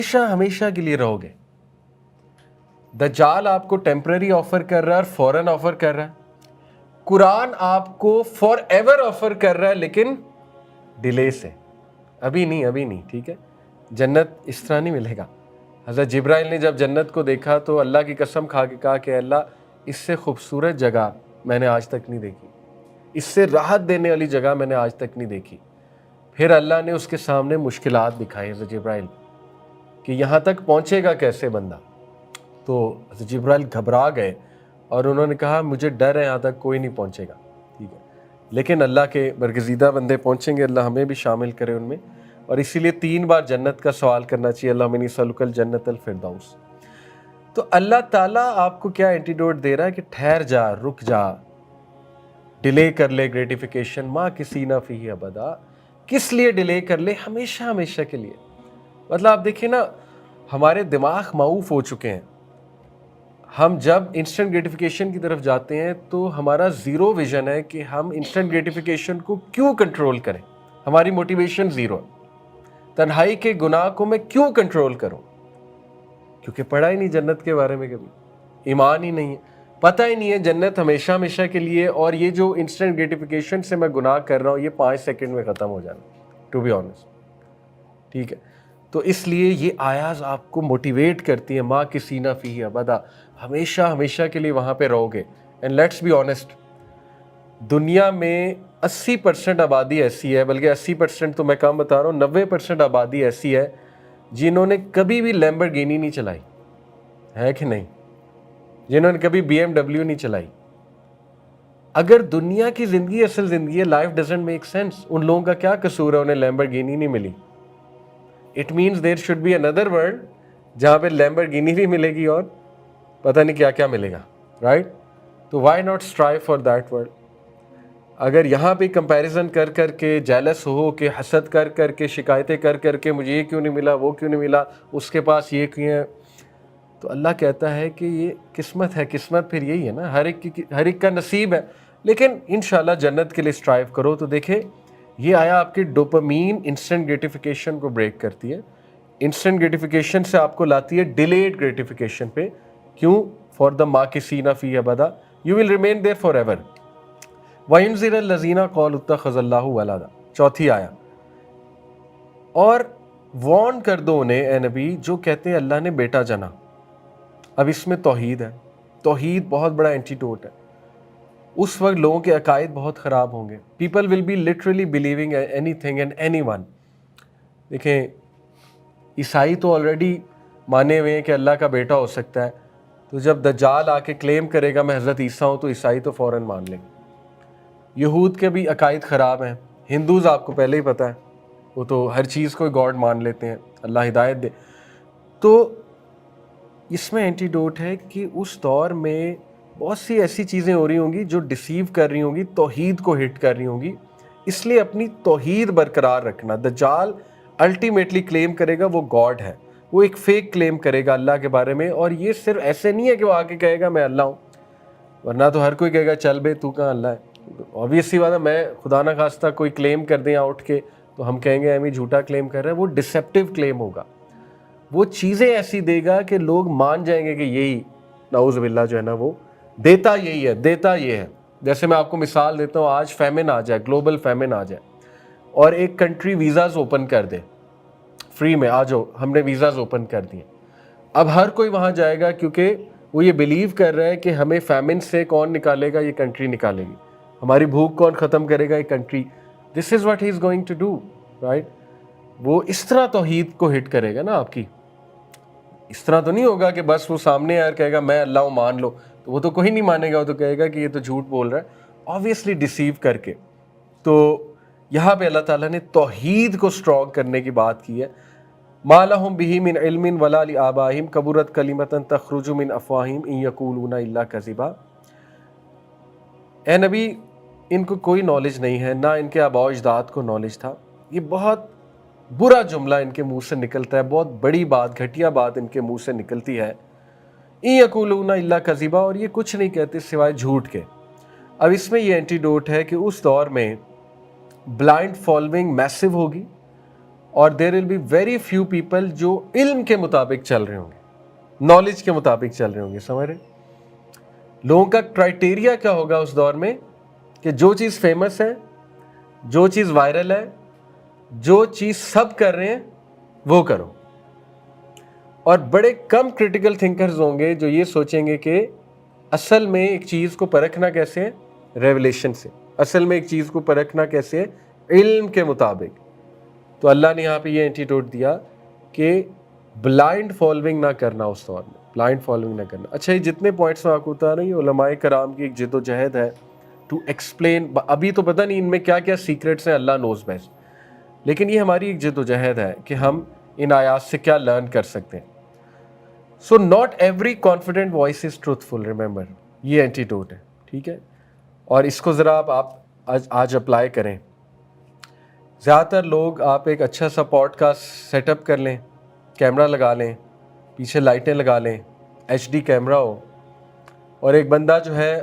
ہمیشہ ہمیشہ کے لیے رہو گے. دجال آپ کو ٹیمپرری آفر کر رہا ہے اور فوراً آفر کر رہا ہے. قرآن آپ کو فار ایور آفر کر رہا ہے لیکن ڈیلے سے. ابھی نہیں, ٹھیک ہے. جنت اس طرح نہیں ملے گا. حضرت جبرائیل نے جب جنت کو دیکھا تو اللہ کی قسم کھا کے کہا کہ اللہ اس سے خوبصورت جگہ میں نے آج تک نہیں دیکھی, اس سے راحت دینے والی جگہ میں نے آج تک نہیں دیکھی. پھر اللہ نے اس کے سامنے مشکلات دکھائی حضرت جبرائیل کہ یہاں تک پہنچے گا کیسے بندہ. تو حضرت جبرائیل گھبرا گئے اور انہوں نے کہا مجھے ڈر ہے یہاں تک کوئی نہیں پہنچے گا, ٹھیک ہے. لیکن اللہ کے برگزیدہ بندے پہنچیں گے, اللہ ہمیں بھی شامل کرے ان میں. اور اسی لیے 3 بار جنت کا سوال کرنا چاہیے, اللہ منی سلک الجنت الفردوس. تو اللہ تعالیٰ آپ کو کیا اینٹیڈوٹ دے رہا ہے کہ ٹھہر جا, رک جا, ڈیلے کر لے گریٹیفیکیشن ماں کسی نہ فی ابدا. کس لیے ڈیلے کر لے؟ ہمیشہ ہمیشہ کے لیے. مطلب آپ دیکھیں نا, ہمارے دماغ معوف ہو چکے ہیں. ہم جب انسٹنٹ گریٹیفیکیشن کی طرف جاتے ہیں تو ہمارا زیرو ویژن ہے کہ ہم انسٹنٹ گریٹیفیکیشن کو کیوں کنٹرول کریں. ہماری موٹیویشن زیرو ہے. تنہائی کے گناہ کو میں کیوں کنٹرول کروں؟ کیونکہ پڑھا ہی نہیں جنت کے بارے میں, کبھی ایمان ہی نہیں ہے, پتہ ہی نہیں ہے جنت ہمیشہ ہمیشہ کے لیے. اور یہ جو انسٹنٹ گریٹیفیکیشن سے میں گناہ کر رہا ہوں یہ 5 سیکنڈ میں ختم ہو جانا, ٹو بی آنیسٹ, ٹھیک ہے. تو اس لیے یہ آیات آپ کو موٹیویٹ کرتی ہیں ماں کسی نہ فی ابدا, ہمیشہ ہمیشہ کے لیے وہاں پہ رہو گے. اینڈ لیٹس بی آنیسٹ, دنیا میں 80% آبادی ایسی ہے, بلکہ 80% تو میں کم بتا رہا ہوں, 90% آبادی ایسی ہے جنہوں نے کبھی بھی لیمبرگینی نہیں چلائی ہے کہ نہیں, جنہوں نے کبھی BMW نہیں چلائی. اگر دنیا کی زندگی اصل زندگی ہے, لائف ڈزنٹ میک سینس. ان لوگوں کا کیا قصور ہے انہیں لیمبرگینی نہیں ملی؟ It means there should be another world جہاں پہ لیمبرگینی بھی ملے گی اور پتہ نہیں کیا کیا ملے گا, رائٹ. تو why not strive for that world. اگر یہاں پہ کمپیریزن کر کر کے, جیلس ہو کے, حسد کر کر کے, شکایتیں کر کر کے مجھے یہ کیوں نہیں ملا, وہ کیوں نہیں ملا, اس کے پاس یہ کیوں ہے, تو اللہ کہتا ہے کہ یہ قسمت ہے. قسمت پھر یہی ہے نا, ہر ایک کا نصیب ہے. لیکن انشاءاللہ جنت کے لیے اسٹرائیو کرو. تو دیکھیں یہ آیا آپ کی ڈوپامین انسٹنٹ گریٹیفیکیشن کو بریک کرتی ہے. انسٹنٹ گریٹیفیکیشن سے آپ کو لاتی ہے ڈیلیڈ گریٹیفیکیشن پہ. کیوں؟ فار دا ماکثین فیہ ابدا, you will remain there forever. وَيُنذِرَ الَّذِينَ قَالُوا اتَّخَذَ اللَّهُ وَلَدًا, چوتھی آیا. اور وارن کر دو انہیں اے نبی جو کہتے ہیں اللہ نے بیٹا جنا. اب اس میں توحید ہے. توحید بہت بڑا اینٹیڈوٹ ہے. اس وقت لوگوں کے عقائد بہت خراب ہوں گے. People will be literally believing anything and anyone. دیکھیں عیسائی تو آلریڈی مانے ہوئے ہیں کہ اللہ کا بیٹا ہو سکتا ہے. تو جب دجال آ کے کلیم کرے گا میں حضرت عیسیٰ ہوں تو عیسائی تو فوراً مان لیں گے. یہود کے بھی عقائد خراب ہیں. ہندوز آپ کو پہلے ہی پتہ ہے, وہ تو ہر چیز کو گاڈ مان لیتے ہیں, اللہ ہدایت دے. تو اس میں اینٹیڈوٹ ہے کہ اس دور میں بہت سی ایسی چیزیں ہو رہی ہوں گی جو ڈسیو کر رہی ہوں گی, توحید کو ہٹ کر رہی ہوں گی. اس لیے اپنی توحید برقرار رکھنا. دجال الٹیمیٹلی کلیم کرے گا وہ گاڈ ہے, وہ ایک فیک کلیم کرے گا اللہ کے بارے میں. اور یہ صرف ایسے نہیں ہے کہ وہ آ کے کہے گا میں اللہ ہوں, ورنہ تو ہر کوئی کہے گا چل بے تو کہاں اللہ ہے. obvious سی بات ہے, میں خدا نہ خواستہ کوئی کلیم کر دیں اٹھ کے تو ہم کہیں گے ایمی جھوٹا کلیم کر رہا ہے. وہ ڈسیپٹیو کلیم ہوگا, وہ چیزیں ایسی دے گا کہ لوگ مان جائیں گے کہ یہی نعوذ باللہ جو ہے نا وہ دیتا یہی ہے, دیتا یہ ہے. جیسے میں آپ کو مثال دیتا ہوں, آج فیمن آ جائے, گلوبل فیمن آ جائے اور ایک کنٹری ویزاز اوپن کر دے فری میں, آ جاؤ ہم نے ویزاز اوپن کر دیے. اب ہر کوئی وہاں جائے گا کیونکہ وہ یہ بلیو کر رہا ہے کہ ہمیں فیمن سے کون نکالے گا, یہ کنٹری نکالے گی. ہماری بھوک کون ختم کرے گا, یہ country. This is what he is going to do, right. وہ اس طرح توحید کو ہٹ کرے گا نا آپ کی. اس طرح تو نہیں ہوگا کہ بس وہ سامنے آ کہے گا میں اللہ ہوں مان لو, تو وہ تو کوئی نہیں مانے گا, وہ تو کہے گا کہ یہ تو جھوٹ بول رہا ہے, آبویسلی ڈیسیو کر کے. تو یہاں پہ اللہ تعالیٰ نے توحید کو اسٹرانگ کرنے کی بات کی ہے. مَا لَهُم بِهِ مِنْ عِلْمٍ وَلَا لِآبَائِهِمْ كَبُرَتْ كَلِمَةً تَخْرُجُ مِنْ أَفْوَاهِهِمْ إِنْ يَقُولُونَ إِلَّا كَذِبًا. اے نبی ان کو کوئی نالج نہیں ہے, نہ ان کے آباء و اجداد کو نالج تھا. یہ بہت برا جملہ ان کے منہ سے نکلتا ہے, بہت بڑی بات, گھٹیا بات ان کے منہ سے نکلتی ہے. اِن یقولون الا کذبا, اور یہ کچھ نہیں کہتے سوائے جھوٹ کے. اب اس میں یہ اینٹیڈوٹ ہے کہ اس دور میں بلائنڈ فالوئنگ میسو ہوگی اور there will be very few people جو علم کے مطابق چل رہے ہوں گے, نالج کے مطابق چل رہے ہوں گے. سمجھ رہے؟ لوگوں کا کرائٹیریا کیا ہوگا اس دور میں کہ جو چیز فیمس ہے, جو چیز وائرل ہے, جو چیز سب کر رہے ہیں وہ کرو. اور بڑے کم کرٹیکل تھنکرز ہوں گے جو یہ سوچیں گے کہ اصل میں ایک چیز کو پرکھنا کیسے ہے؟ ریولیشن سے. اصل میں ایک چیز کو پرکھنا کیسے ہے؟ علم کے مطابق. تو اللہ نے یہاں پہ یہ اینٹیڈوٹ دیا کہ بلائنڈ فالوئنگ نہ کرنا اس دور میں, بلائنڈ فالوئنگ نہ کرنا. اچھا, یہ جتنے پوائنٹس میں آپ کو بتا رہا ہوں یہ علماء کرام کی ایک جد و جہد ہے ٹو ایکسپلین. ابھی تو پتہ نہیں ان میں کیا کیا سیکرٹس ہیں, اللہ نوز بیسٹ, لیکن یہ ہماری ایک جد و جہد ہے کہ ہم ان آیات سے کیا لرن کر سکتے ہیں. So not every confident voice is truthful, remember, یہ اینٹیڈوٹ ہے, ٹھیک ہے. اور اس کو ذرا آپ آج اپلائی کریں. زیادہ تر لوگ, آپ ایک اچھا سا پوڈ کاسٹ سیٹ اپ کر لیں, کیمرہ لگا لیں, پیچھے لائٹیں لگا لیں, ایچ ڈی کیمرہ ہو, اور ایک بندہ جو ہے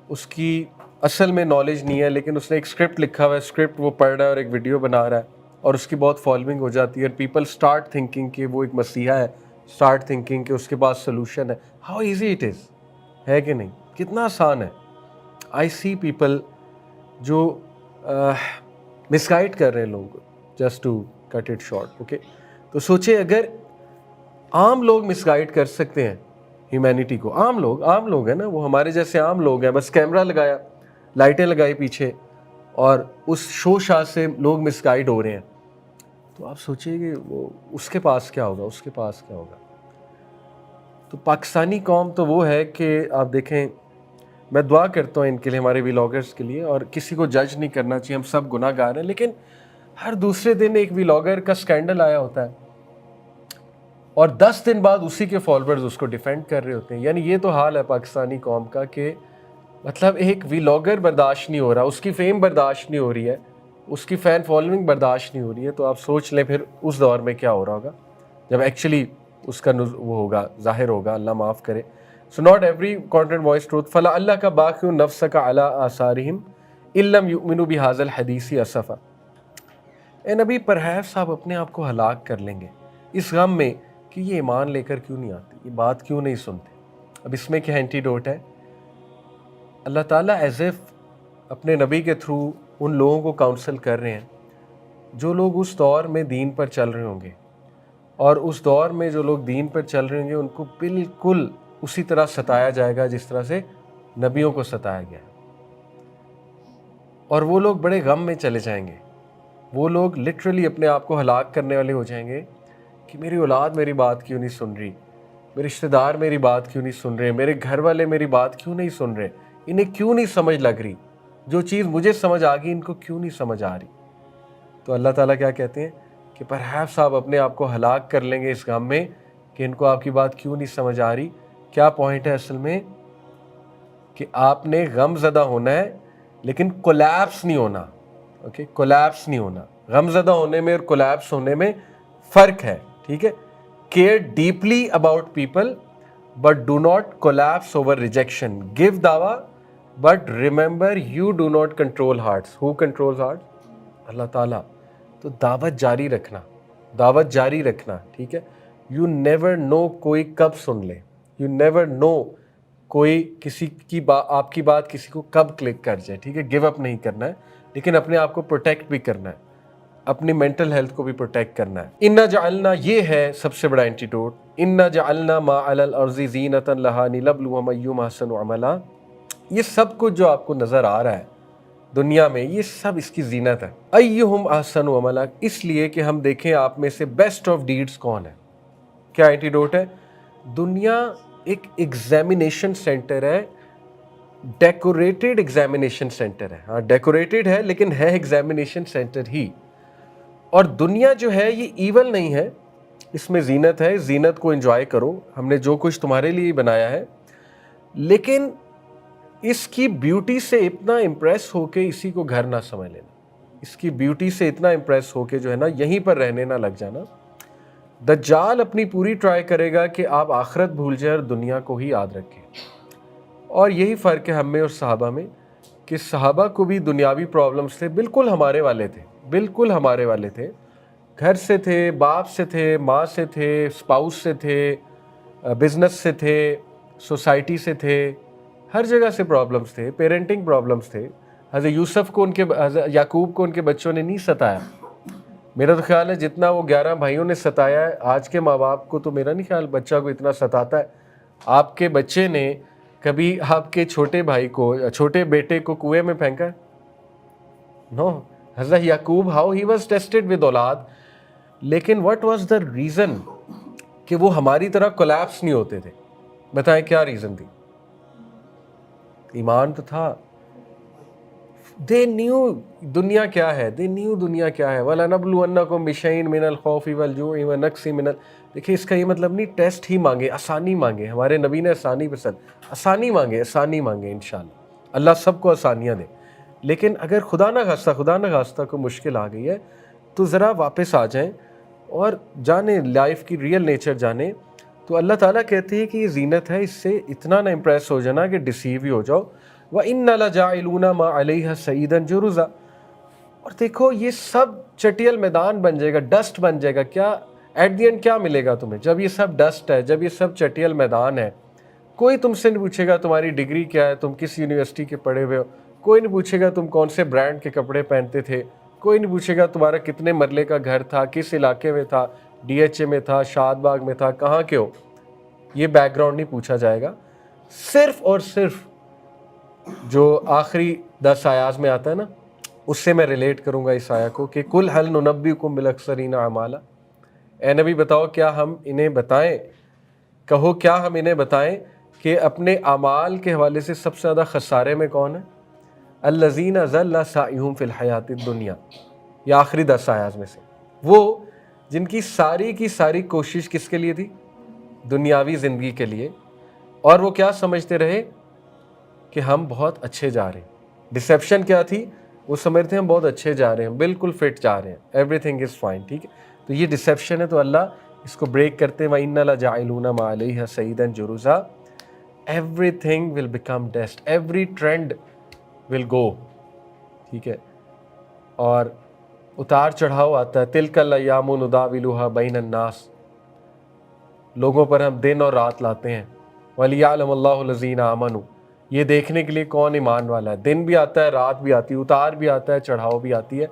اس کی اصل میں نالج نہیں ہے لیکن اس نے ایک اسکرپٹ لکھا ہوا ہے, اسکرپٹ وہ پڑھ رہا ہے اور ایک ویڈیو بنا رہا ہے, اور اس کی بہت فالوئنگ ہو جاتی ہے, اور پیپل اسٹارٹ تھنکنگ کہ وہ ایک مسیحا ہے, اسٹارٹ تھنکنگ کہ اس کے پاس سلوشن ہے. ہاؤ ایزی اٹ از, ہے کہ نہیں؟ کتنا آسان ہے. آئی سی پیپل جو مس گائڈ کر رہے ہیں لوگوں کو, just to cut it short. Okay, تو سوچے اگر عام لوگ مس گائڈ کر سکتے ہیں ہیومینٹی کو, عام لوگ ہیں نا, وہ ہمارے جیسے عام لوگ ہیں, بس کیمرہ لگایا, لائٹیں لگائی پیچھے, اور اس شو شاہ سے لوگ مس گائڈ ہو رہے ہیں, تو آپ سوچیے کہ وہ اس کے پاس کیا ہوگا, اس کے پاس کیا ہوگا. تو پاکستانی قوم تو وہ ہے کہ آپ دیکھیں, میں دعا کرتا ہوں ان کے لیے, ہمارے ویلاگرز کے لیے, اور کسی کو جج نہیں کرنا چاہیے, ہم سب گناہ گار ہیں, لیکن ہر دوسرے دن ایک ویلاگر کا سکینڈل آیا ہوتا ہے اور 10 دن بعد اسی کے فالوورز اس کو ڈیفینڈ کر رہے ہوتے ہیں. یعنی یہ تو حال ہے پاکستانی قوم کا کہ مطلب ایک ویلاگر برداشت نہیں ہو رہا, اس کی فیم برداشت نہیں ہو رہی ہے, اس کی فین فالوئنگ برداشت نہیں ہو رہی ہے. تو آپ سوچ لیں پھر اس دور میں کیا ہو رہا ہوگا جب ایکچولی اس کا وہ ہوگا, ظاہر ہوگا, اللہ معاف کرے. So not every content voice truthful اللہ کا باقی نفسک علی آثارہم ان لم یؤمنوا بہذا الحدیث اسفا. اے نبی, پرہیز آپ اپنے آپ کو ہلاک کر لیں گے اس غم میں کہ یہ ایمان لے کر کیوں نہیں آتے, یہ بات کیوں نہیں سنتے. اب اس میں کیا اینٹیڈوٹ ہے؟ اللہ تعالیٰ ایز ایف اپنے نبی کے تھرو ان لوگوں کو کاؤنسل کر رہے ہیں جو لوگ اس دور میں دین پر چل رہے ہوں گے, اور اس دور میں جو لوگ دین پر چل رہے ہوں گے ان کو بالکل اسی طرح ستایا جائے گا جس طرح سے نبیوں کو ستایا گیا, اور وہ لوگ بڑے غم میں چلے جائیں گے. وہ لوگ لٹرلی اپنے آپ کو ہلاک کرنے والے ہو جائیں گے کہ میری اولاد میری بات کیوں نہیں سن رہی, میرے رشتہ دار میری بات کیوں نہیں سن رہے, میرے گھر والے میری بات کیوں نہیں سن رہے, انہیں کیوں نہیں سمجھ لگ رہی, جو چیز مجھے سمجھ آ گئی ان کو کیوں نہیں سمجھ آ رہی. تو اللہ تعالیٰ کیا کہتے ہیں کہ پرہیپس آپ اپنے آپ کو ہلاک کر لیں گے اس غم میں کہ ان کو آپ کی بات کیوں نہیں سمجھ آ رہی. کیا پوائنٹ ہے اصل میں کہ آپ نے غم زدہ ہونا ہے لیکن کولیپس نہیں ہونا. اوکے, کولیپس نہیں ہونا. غم زدہ ہونے میں اور کولیپس ہونے میں فرق ہے, ٹھیک ہے. Care deeply about people but do not collapse over rejection. Give دعویٰ but remember you do not control hearts. Who control heart? اللہ تعالیٰ. تو دعوت جاری رکھنا, دعوت جاری رکھنا, ٹھیک ہے. یو نیور نو کوئی کب سن لے, یو نیور نو کوئی کسی کی آپ کی بات کسی کو کب کلک کر جائے, ٹھیک ہے. گیو اپ نہیں کرنا ہے لیکن اپنے آپ کو پروٹیکٹ بھی کرنا ہے, اپنی مینٹل ہیلتھ کو بھی پروٹیکٹ کرنا ہے. انا جعلنا, یہ ہے سب سے بڑا اینٹیڈوٹ, انا جعلنا ما علی الارض زینۃ لہا لنبلوہم ایہم احسن عملا. یہ سب کچھ جو آپ کو نظر آ رہا ہے دنیا میں, یہ سب اس کی زینت ہے. ایہم احسن عملا, اس لیے کہ ہم دیکھیں آپ میں سے بیسٹ آف ڈیڈز کون ہے. کیا اینٹیڈوٹ ہے؟ دنیا ایک ایگزامینیشن سینٹر ہے, ڈیکوریٹڈ ایگزامینیشن سینٹر ہے. ہاں ڈیکوریٹڈ ہے لیکن ہے ایگزامینیشن سینٹر ہی. اور دنیا جو ہے یہ ایول نہیں ہے, اس میں زینت ہے, زینت کو انجوائے کرو, ہم نے جو کچھ تمہارے لیے بنایا ہے, لیکن اس کی بیوٹی سے اتنا امپریس ہو کے اسی کو گھر نہ سمجھ لینا. اس کی بیوٹی سے اتنا امپریس ہو کے جو ہے نا یہیں پر رہنے نہ لگ جانا. دجال اپنی پوری ٹرائی کرے گا کہ آپ آخرت بھول جائیں اور دنیا کو ہی یاد رکھیں. اور یہی فرق ہے ہم میں اور صحابہ میں کہ صحابہ کو بھی دنیاوی پرابلمس تھے, بالکل ہمارے والے تھے, بالکل ہمارے والے تھے. گھر سے تھے، باپ سے تھے، ماں سے تھے، اسپاؤس سے تھے، بزنس سے تھے، سوسائٹی سے تھے، ہر جگہ سے پرابلمس تھے، پیرنٹنگ پرابلمس تھے. حضرت یوسف کو حضرت یعقوب کو ان کے بچوں نے نہیں ستایا. میرا تو خیال ہے جتنا وہ 11 بھائیوں نے ستایا ہے، آج کے ماں باپ کو تو میرا نہیں خیال بچہ کو اتنا ستاتا ہے. آپ کے بچے نے کبھی آپ کے چھوٹے بھائی کو، چھوٹے بیٹے کو کنویں میں پھینکا ہے؟ نو. حضرت Yaqub how he was tested with اولاد، لیکن واٹ واز دا ریزن کہ وہ ہماری طرح کولیپس نہیں ہوتے تھے؟ بتائیں کیا ریزن تھی؟ ایمان تو تھا. دے نیو دنیا کیا ہے، دے نیو دنیا کیا ہے. وَلَنَبْلُوَنَّكُمْ بِشَيْءٍ مِّنَ الْخَوْفِ وَالْجُوعِ وَنَقْصٍ مِّنَ دیکھیں اس کا یہ مطلب نہیں ٹیسٹ ہی مانگے، آسانی مانگے. ہمارے نبی نے آسانی پسند، آسانی مانگے، آسانی مانگے. انشاءاللہ اللہ سب کو آسانیاں دے. لیکن اگر خدا نہ خواستہ کوئی مشکل آ گئی ہے تو ذرا واپس آ جائیں اور جانیں لائف کی ریئل نیچر جانیں. تو اللہ تعالیٰ کہتے ہیں کہ یہ زینت ہے، اس سے اتنا نہ امپریس ہو جانا کہ ڈسیو ہی ہو جاؤ. وَإِنَّ لَجَاعِلُونَ مَا عَلَيْهَا سَعِيدًا جُرُزًا. اور دیکھو یہ سب چٹیل میدان بن جائے گا، ڈسٹ بن جائے گا. کیا ایٹ دی اینڈ کیا ملے گا تمہیں جب یہ سب ڈسٹ ہے، جب یہ سب چٹیل میدان ہے؟ کوئی تم سے نہیں پوچھے گا تمہاری ڈگری کیا ہے، تم کس یونیورسٹی کے پڑھے ہوئے ہو. کوئی نہیں پوچھے گا تم کون سے برانڈ کے کپڑے پہنتے تھے. کوئی نہیں پوچھے گا تمہارا کتنے مرلے کا گھر تھا، کس علاقے میں تھا، ڈی ایچ اے میں تھا، شاد باغ میں تھا، کہاں کے ہو. یہ بیک گراؤنڈ نہیں پوچھا جائے گا. صرف اور صرف جو آخری 10 آیات میں آتا ہے نا، اس سے میں ریلیٹ کروں گا اس آیا کو کہ کل حل ننبئکم بالاخسرین اعمالا. اے نبی بتاؤ کیا ہم انہیں بتائیں، کہو کیا ہم انہیں بتائیں کہ اپنے اعمال کے حوالے سے سب سے زیادہ خسارے میں کون ہے؟ الذین ضل سعیہم فی الحیات الدنیا. یہ آخری 10 آیات میں سے وہ جن کی ساری کوشش کس کے لیے تھی؟ دنیاوی زندگی کے لیے. اور وہ کیا سمجھتے رہے کہ ہم بہت اچھے جا رہے ہیں. ڈسیپشن کیا تھی؟ وہ سمجھتے ہیں ہم بہت اچھے جا رہے ہیں، بالکل فٹ جا رہے ہیں، ایوری تھنگ از فائن. ٹھیک ہے، تو یہ ڈسیپشن ہے. تو اللہ اس کو بریک کرتے ہیں وَإِنَّ لَجَاعِلُونَ مَا عَلَيْهَا سَعِيدًا جُرُزًا. Everything will become dust, every trend will go. ٹھیک ہے، اور اتار چڑھاؤ آتا ہے. تِلْكَ الْأَيَّامُ نُدَاوِلُهَا بَيْنَ النَّاسِ. لوگوں پر ہم دن اور رات لاتے ہیں. وَلِيَعْلَمَ اللَّهُ الَّذِينَ آمَنُوا. یہ دیکھنے کے لیے کون ایمان والا ہے. دن بھی آتا ہے، رات بھی آتی ہے، اتار بھی آتا ہے، چڑھاؤ بھی آتی ہے.